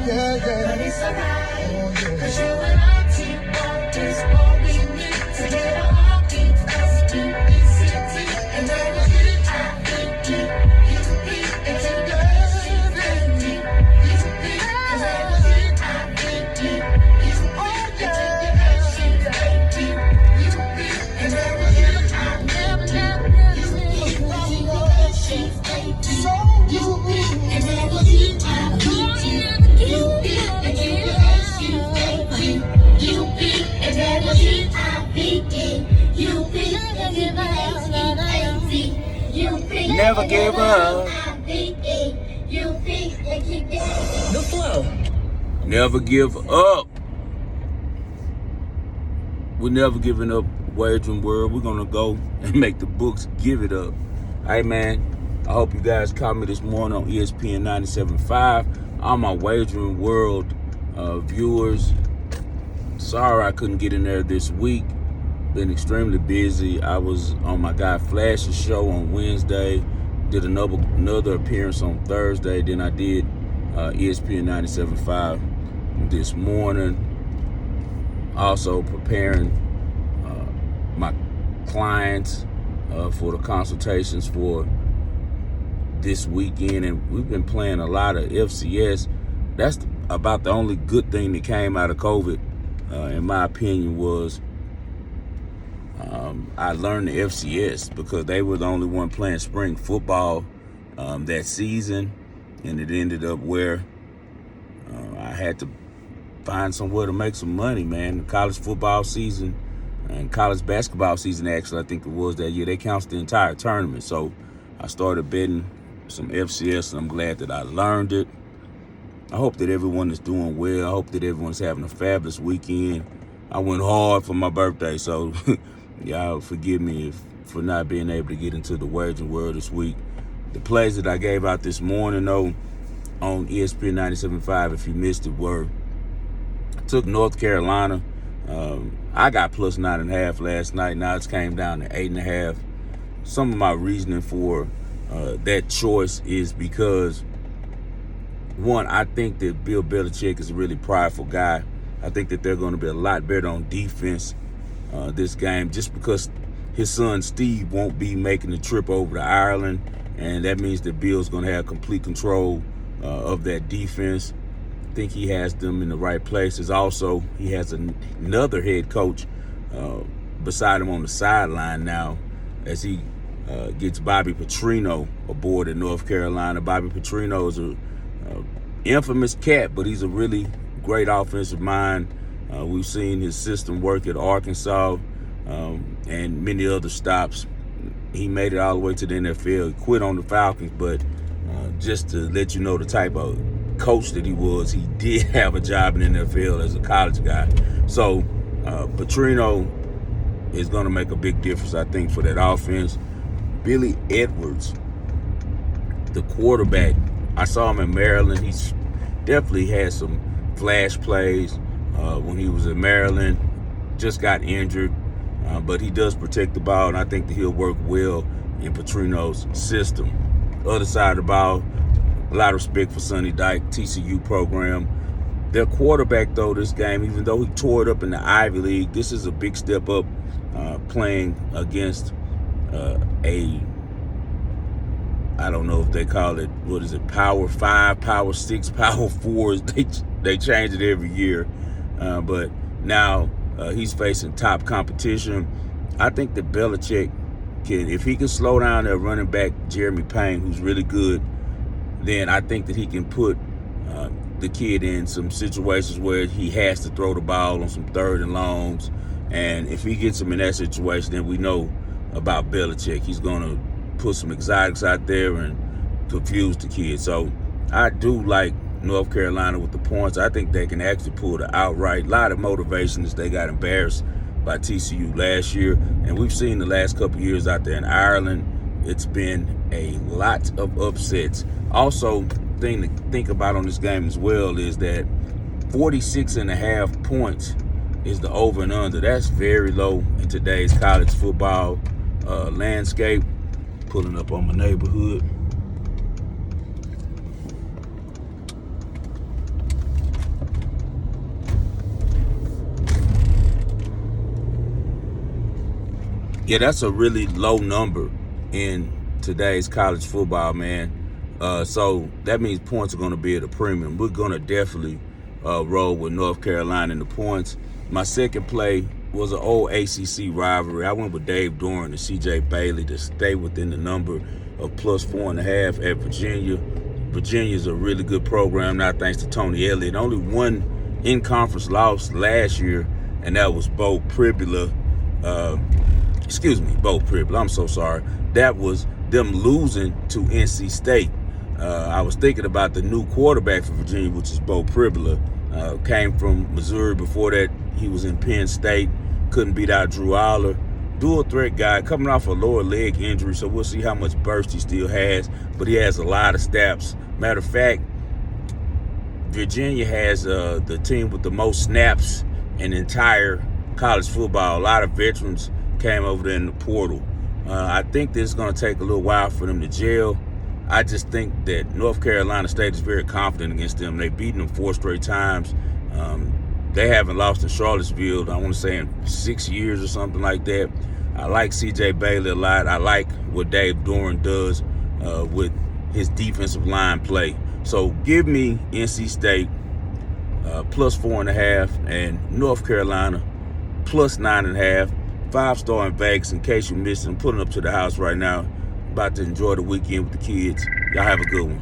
Yeah, yeah. But it's alright, cause you and I keep on this what we need to get our heartbeats S-T-E-C-T, and then G-I-V-E, U-P, and G-I-V-E, U-P, and then G-I-V-E, U-P, and G-I-V-E, U-P, and then Never give up. The flow. Never give up. We're never giving up, Wagering World. We're gonna go and make the books give it up. Hey man, I hope you guys caught me this morning on ESPN 97.5. All my Wagering World viewers, sorry I couldn't get in there this week. Been extremely busy. I was on my guy Flash's show on Wednesday, did another appearance on Thursday, then I did ESPN 97.5 this morning. Also preparing my clients for the consultations for this weekend, and we've been playing a lot of FCS. That's about the only good thing that came out of COVID, in my opinion, was I learned the FCS because they were the only one playing spring football that season, and it ended up where I had to find somewhere to make some money, man. The college football season and college basketball season, actually, I think it was that year, they counted the entire tournament. So I started betting some FCS, and I'm glad that I learned it. I hope that everyone is doing well. I hope that everyone's having a fabulous weekend. I went hard for my birthday, so y'all forgive me for not being able to get into the Wagering World this week. The plays that I gave out this morning, though, on ESPN 97.5, if you missed it, were took North Carolina. I got plus 9.5 last night. Now it's came down to 8.5. Some of my reasoning for that choice is because, one, I think that Bill Belichick is a really prideful guy. I think that they're going to be a lot better on defense this game, just because his son Steve won't be making the trip over to Ireland, and that means that Bill's going to have complete control of that defense. I think he has them in the right places. Also, he has another head coach beside him on the sideline now as he gets Bobby Petrino aboard in North Carolina. Bobby Petrino is a infamous cat, but he's a really great offensive mind. We've seen his system work at Arkansas and many other stops. He made it all the way to the NFL. He quit on the Falcons, but just to let you know the type of coach that he was, he did have a job in the NFL as a college guy. So Petrino is going to make a big difference, I think, for that offense. Billy Edwards, the quarterback, I saw him in Maryland. He's definitely had some flash plays when he was in Maryland. Just got injured, but he does protect the ball, and I think that he'll work well in Petrino's system. Other side of the ball, a lot of respect for Sonny Dykes, TCU program. Their quarterback, though, this game, even though he tore it up in the Ivy League, this is a big step up playing against I don't know if they call it, what is it, Power 5, Power 6, Power 4. They change it every year. But now he's facing top competition. I think that Belichick can, if he can slow down their running back, Jeremy Payne, who's really good, then I think that he can put the kid in some situations where he has to throw the ball on some third and longs. And if he gets him in that situation, then we know about Belichick. He's going to put some exotics out there and confuse the kid. So I do like North Carolina with the points. I think they can actually pull the outright. A lot of motivation as they got embarrassed by TCU last year. And we've seen the last couple of years out there in Ireland, it's been a lot of upsets. Also, thing to think about on this game as well is that 46.5 points is the over and under. That's very low in today's college football landscape. Pulling up on my neighborhood. Yeah, that's a really low number in today's college football, man. So that means points are going to be at a premium. We're going to definitely roll with North Carolina in the points. My second play was an old ACC rivalry. I went with Dave Doran and CJ Bailey to stay within the number of +4.5 at Virginia. Virginia's a really good program now, thanks to Tony Elliott. Only one in-conference loss last year, and that was Bo Pribula. Bo Pribula. I'm so sorry. That was them losing to NC State. I was thinking about the new quarterback for Virginia, which is Bo Pribula. Came from Missouri. Before that, he was in Penn State. Couldn't beat out Drew Aller. Dual threat guy, coming off a lower leg injury, so we'll see how much burst he still has. But he has a lot of snaps. Matter of fact, Virginia has the team with the most snaps in entire college football. A lot of veterans came over there in the portal. I think this is going to take a little while for them to gel. I just think that North Carolina State is very confident against them. They've beaten them 4 straight times. They haven't lost in Charlottesville, I want to say, in 6 years or something like that. I like CJ Bailey a lot. I like what Dave Doran does with his defensive line play. So give me NC State +4.5 and North Carolina +9.5. 5-star in Vegas, in case you missed it. I'm putting up to the house right now. About to enjoy the weekend with the kids. Y'all have a good one.